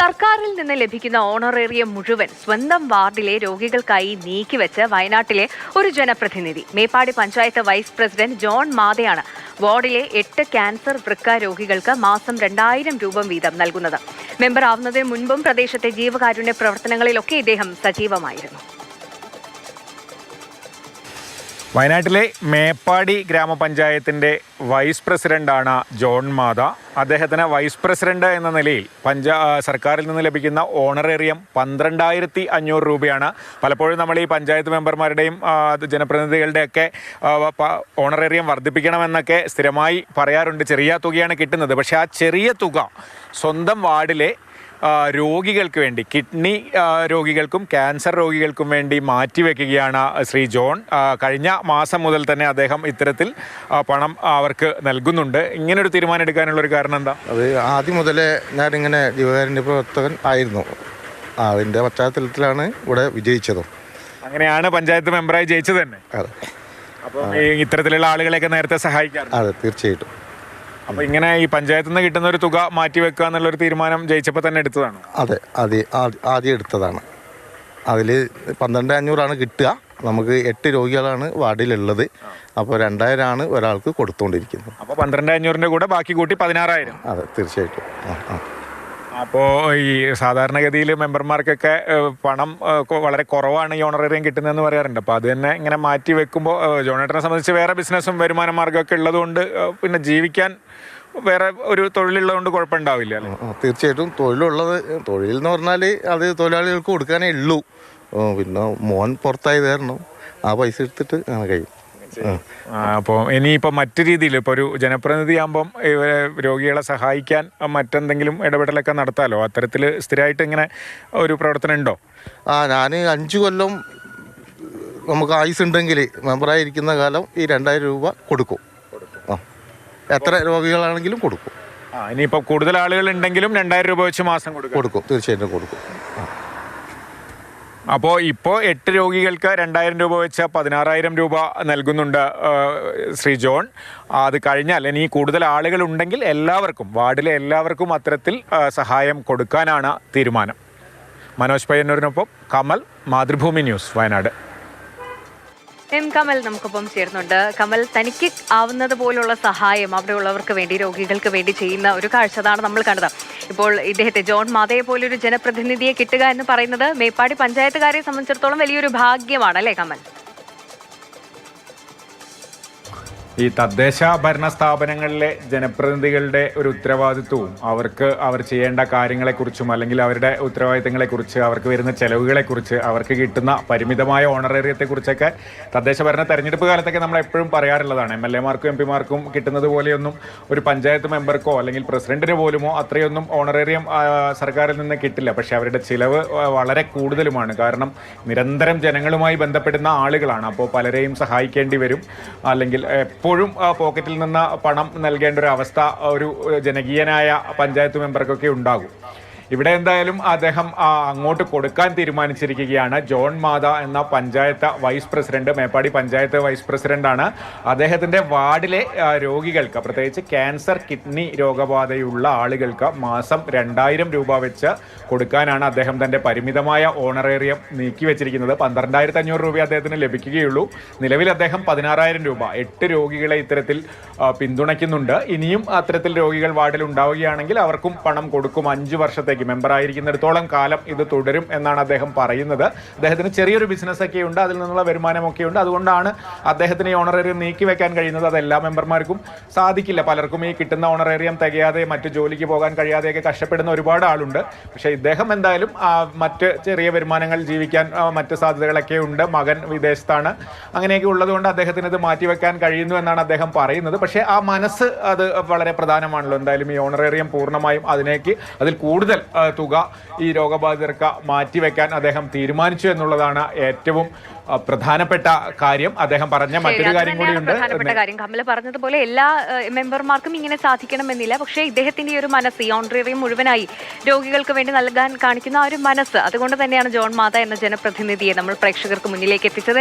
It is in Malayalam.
സർക്കാരിൽ നിന്ന് ലഭിക്കുന്ന ഓണറേറിയം മുഴുവൻ സ്വന്തം വാർഡിലെ രോഗികൾക്കായി നീക്കിവെച്ച് വയനാട്ടിലെ ഒരു ജനപ്രതിനിധി. Meppadi panchayat vice president John മാതയാണ് വാർഡിലെ 8 ക്യാൻസർ വൃക്ക രോഗികൾക്ക് മാസം 2000 രൂപ വീതം നൽകുന്നത്. മെമ്പർ ആവുന്നതിന് മുൻപും പ്രദേശത്തെ ജീവകാരുണ്യ പ്രവർത്തനങ്ങളിലൊക്കെ ഇദ്ദേഹം സജീവമായിരുന്നു. വയനാട്ടിലെ മേപ്പാടി ഗ്രാമപഞ്ചായത്തിൻ്റെ വൈസ് പ്രസിഡന്റാണ് ജോൺ മാത. അദ്ദേഹത്തിന് വൈസ് പ്രസിഡന്റ് എന്ന നിലയിൽ സർക്കാരിൽ നിന്ന് ലഭിക്കുന്ന ഓണറേറിയം 12,500 രൂപയാണ്. പലപ്പോഴും നമ്മൾ ഈ പഞ്ചായത്ത് മെമ്പർമാരുടെയും ജനപ്രതിനിധികളുടെയൊക്കെ ഓണറേറിയം വർദ്ധിപ്പിക്കണമെന്നൊക്കെ സ്ഥിരമായി പറയാറുണ്ട്. ചെറിയ തുകയാണ് കിട്ടുന്നത്. പക്ഷേ ആ ചെറിയ തുക സ്വന്തം വാർഡിലെ രോഗികൾക്ക് വേണ്ടി, കിഡ്നി രോഗികൾക്കും ക്യാൻസർ രോഗികൾക്കും വേണ്ടി മാറ്റിവെക്കുകയാണ് ശ്രീ ജോൺ. കഴിഞ്ഞ മാസം മുതൽ തന്നെ അദ്ദേഹം ഇത്തരത്തിൽ പണം അവർക്ക് നൽകുന്നുണ്ട്. ഇങ്ങനൊരു തീരുമാനം എടുക്കാനുള്ളൊരു കാരണം എന്താ? അത് ആദ്യം മുതലേ ഞാനിങ്ങനെ ജീവകാരുണ്യ പ്രവർത്തകൻ ആയിരുന്നു. അതിൻ്റെ പശ്ചാത്തലത്തിലാണ് ഇവിടെ വിജയിച്ചതും. അങ്ങനെയാണ് പഞ്ചായത്ത് മെമ്പറായി ജയിച്ചത് തന്നെ. അതെ. അപ്പോൾ ഇത്തരത്തിലുള്ള ആളുകളെയൊക്കെ നേരത്തെ സഹായിക്കാറ്? അതെ, തീർച്ചയായിട്ടും. അപ്പോൾ ഇങ്ങനെ ഈ പഞ്ചായത്തിൽ നിന്ന് കിട്ടുന്ന ഒരു തുക മാറ്റിവെക്കുക എന്നുള്ളൊരു തീരുമാനം ജയിച്ചപ്പോൾ തന്നെ എടുത്തതാണ്? അതെ, ആദ്യം എടുത്തതാണ്. അതിൽ 12,500 കിട്ടുക. നമുക്ക് 8 രോഗികളാണ് വാർഡിലുള്ളത്. അപ്പോൾ 2,000 ഒരാൾക്ക് കൊടുത്തുകൊണ്ടിരിക്കുന്നത്. അപ്പോൾ 12,500 കൂടെ ബാക്കി കൂട്ടി 16,000. അതെ, തീർച്ചയായിട്ടും. അപ്പോൾ ഈ സാധാരണഗതിയിൽ മെമ്പർമാർക്കൊക്കെ പണം വളരെ കുറവാണ് ഈ ഓണറേറിയം കിട്ടുന്നതെന്ന് പറയാറുണ്ട്. അപ്പോൾ അത് തന്നെ ഇങ്ങനെ മാറ്റി വെക്കുമ്പോൾ ജോണേട്ടനെ സംബന്ധിച്ച് വേറെ ബിസിനസ്സും വരുമാന മാർഗ്ഗമൊക്കെ ഉള്ളതുകൊണ്ട് പിന്നെ ജീവിക്കാൻ വേറെ ഒരു തൊഴിലുള്ളതുകൊണ്ട് കുഴപ്പമുണ്ടാവില്ല അല്ലേ? തീർച്ചയായിട്ടും. തൊഴിൽ എന്ന് പറഞ്ഞാൽ അത് തൊഴിലാളികൾക്ക് കൊടുക്കാനേ ഉള്ളൂ. പിന്നെ മോൻ പുറത്തായി തരണം, ആ പൈസ എടുത്തിട്ട് അങ്ങനെ കഴിയും. അപ്പോൾ ഇനിയിപ്പോൾ മറ്റു രീതിയിൽ ഇപ്പോൾ ഒരു ജനപ്രതിനിധി ആകുമ്പം ഇവരെ രോഗികളെ സഹായിക്കാൻ മറ്റെന്തെങ്കിലും ഇടപെടലൊക്കെ നടത്താമല്ലോ. അത്തരത്തിൽ സ്ഥിരമായിട്ട് ഇങ്ങനെ ഒരു പ്രവർത്തനം ഉണ്ടോ? ഞാൻ 5 കൊല്ലം നമുക്ക് ആയുസ് ഉണ്ടെങ്കിൽ മെമ്പറായിരിക്കുന്ന കാലം ഈ 2,000 രൂപ കൊടുക്കും. എത്ര രോഗികളാണെങ്കിലും കൊടുക്കും. ഇനിയിപ്പോൾ കൂടുതൽ ആളുകൾ ഉണ്ടെങ്കിലും 2,000 രൂപ വെച്ച് മാസം കൊടുക്കും? തീർച്ചയായിട്ടും കൊടുക്കും. അപ്പോൾ ഇപ്പോൾ 8 രോഗികൾക്ക് 2,000 രൂപ വെച്ച് 16,000 രൂപ നൽകുന്നുണ്ട് ശ്രീ ജോൺ. അത് കഴിഞ്ഞാൽ ഇനി കൂടുതൽ ആളുകൾ ഉണ്ടെങ്കിൽ വാർഡിലെ എല്ലാവർക്കും അത്തരത്തിൽ സഹായം കൊടുക്കാനാണ് തീരുമാനം. മനോജ് പയ്യന്നൂരിനൊപ്പം കമൽ, മാതൃഭൂമി ന്യൂസ്, വയനാട്. കമൽ നമുക്കൊപ്പം ചേർന്നുണ്ട്. കമൽ, തനിക്ക് ആവുന്നത് പോലുള്ള സഹായം അവിടെയുള്ളവർക്ക് വേണ്ടി, രോഗികൾക്ക് വേണ്ടി ചെയ്യുന്ന ഒരു കാഴ്ച അതാണ് നമ്മൾ കണ്ടത്. ഇപ്പോൾ ഇദ്ദേഹത്തെ ജോൺ മാതയെ പോലൊരു ജനപ്രതിനിധിയെ കിട്ടുക എന്ന് പറയുന്നത് മേപ്പാടി പഞ്ചായത്തുകാരെ സംബന്ധിച്ചിടത്തോളം വലിയൊരു ഭാഗ്യമാണ് അല്ലേ കമൽ? ഈ തദ്ദേശ ഭരണ സ്ഥാപനങ്ങളിലെ ജനപ്രതിനിധികളുടെ ഒരു ഉത്തരവാദിത്വവും അവർ ചെയ്യേണ്ട കാര്യങ്ങളെക്കുറിച്ചും അല്ലെങ്കിൽ അവരുടെ ഉത്തരവാദിത്തങ്ങളെക്കുറിച്ച്, അവർക്ക് വരുന്ന ചെലവുകളെക്കുറിച്ച്, അവർക്ക് കിട്ടുന്ന പരിമിതമായ ഓണറേറിയത്തെക്കുറിച്ചൊക്കെ തദ്ദേശ ഭരണ തെരഞ്ഞെടുപ്പ് കാലത്തൊക്കെ നമ്മൾ എപ്പോഴും പറയാറുള്ളതാണ്. MLA-മാർക്കും MP-മാർക്കും കിട്ടുന്നത് പോലെയൊന്നും ഒരു പഞ്ചായത്ത് മെമ്പർക്കോ അല്ലെങ്കിൽ പ്രസിഡന്റിന് പോലുമോ അത്രയൊന്നും ഓണറേറിയം സർക്കാരിൽ നിന്ന് കിട്ടില്ല. പക്ഷേ അവരുടെ ചിലവ് വളരെ കൂടുതലുമാണ്. കാരണം നിരന്തരം ജനങ്ങളുമായി ബന്ധപ്പെടുന്ന ആളുകളാണ്. അപ്പോൾ പലരെയും സഹായിക്കേണ്ടി വരും. അല്ലെങ്കിൽ എപ്പോഴും പോക്കറ്റിൽ നിന്ന് പണം നൽകേണ്ട ഒരു അവസ്ഥ ഒരു ജനകീയനായ പഞ്ചായത്ത് മെമ്പർക്കൊക്കെ ഉണ്ടാകും. ഇവിടെ എന്തായാലും അദ്ദേഹം അങ്ങോട്ട് കൊടുക്കാൻ തീരുമാനിച്ചിരിക്കുകയാണ്. ജോൺ മാത എന്ന panchayat vice president, Meppadi panchayat vice പ്രസിഡന്റാണ്. അദ്ദേഹത്തിൻ്റെ വാർഡിലെ രോഗികൾക്ക്, പ്രത്യേകിച്ച് ക്യാൻസർ, കിഡ്നി രോഗബാധയുള്ള ആളുകൾക്ക് മാസം 2,000 രൂപ വെച്ച് കൊടുക്കാനാണ് അദ്ദേഹം തൻ്റെ പരിമിതമായ ഓണറേറിയം നീക്കി വെച്ചിരിക്കുന്നത്. 12,500 രൂപ അദ്ദേഹത്തിന് ലഭിക്കുകയുള്ളൂ. നിലവിൽ അദ്ദേഹം 16,000 രൂപ 8 രോഗികളെ ഇത്തരത്തിൽ പിന്തുണയ്ക്കുന്നുണ്ട്. ഇനിയും അത്തരത്തിൽ രോഗികൾ വാർഡിൽ ഉണ്ടാവുകയാണെങ്കിൽ അവർക്കും പണം കൊടുക്കും. 5 വർഷത്തേക്ക് മെമ്പറായിരിക്കുന്നിടത്തോളം കാലം ഇത് തുടരും എന്നാണ് അദ്ദേഹം പറയുന്നത്. അദ്ദേഹത്തിന് ചെറിയൊരു ബിസിനസ്സൊക്കെ ഉണ്ട്, അതിൽ നിന്നുള്ള വരുമാനമൊക്കെ ഉണ്ട്. അതുകൊണ്ടാണ് അദ്ദേഹത്തിന് ഈ ഓണറേറിയം നീക്കി വെക്കാൻ കഴിയുന്നത്. അത് എല്ലാ മെമ്പർമാർക്കും സാധിക്കില്ല. പലർക്കും ഈ കിട്ടുന്ന ഓണറേറിയം തികയാതെ മറ്റു ജോലിക്ക് പോകാൻ കഴിയാതെയൊക്കെ കഷ്ടപ്പെടുന്ന ഒരുപാട് ആളുണ്ട്. പക്ഷേ ഇദ്ദേഹം എന്തായാലും മറ്റ് ചെറിയ വരുമാനങ്ങൾ, ജീവിക്കാൻ മറ്റ് സാധ്യതകളൊക്കെ ഉണ്ട്. മകൻ വിദേശത്താണ്. അങ്ങനെയൊക്കെ ഉള്ളതുകൊണ്ട് അദ്ദേഹത്തിന് ഇത് മാറ്റിവെക്കാൻ കഴിയുന്നു എന്നാണ് അദ്ദേഹം പറയുന്നത്. പക്ഷേ ആ മനസ്സ് അത് വളരെ പ്രധാനമാണല്ലോ. എന്തായാലും ഈ ഓണറേറിയം പൂർണ്ണമായും അതിൽ കൂടുതൽ തുക ഈ രോഗബാധിതർക്ക് മാറ്റിവെക്കാൻ അദ്ദേഹം തീരുമാനിച്ചു എന്നുള്ളതാണ് ഏറ്റവും പ്രധാനപ്പെട്ട കാര്യം. അദ്ദേഹം പറഞ്ഞ മറ്റൊരു കാര്യം കൂടിയുണ്ട്. പ്രധാനപ്പെട്ട കാര്യം കമൽ പറഞ്ഞതുപോലെ എല്ലാ മെമ്പർമാർക്കും ഇങ്ങനെ സാധിക്കണമെന്നില്ല. പക്ഷേ ഇദ്ദേഹത്തിന്റെ ഈ ഒരു മനസ്സ്, ഈ ഓണറേറിയം മുഴുവനായി രോഗികൾക്ക് വേണ്ടി നൽകാൻ കാണിക്കുന്ന ആ ഒരു മനസ്സ്, അതുകൊണ്ട് തന്നെയാണ് ജോൺ മാത എന്ന ജനപ്രതിനിധിയെ നമ്മൾ പ്രേക്ഷകർക്ക് മുന്നിലേക്ക് എത്തിച്ചത്.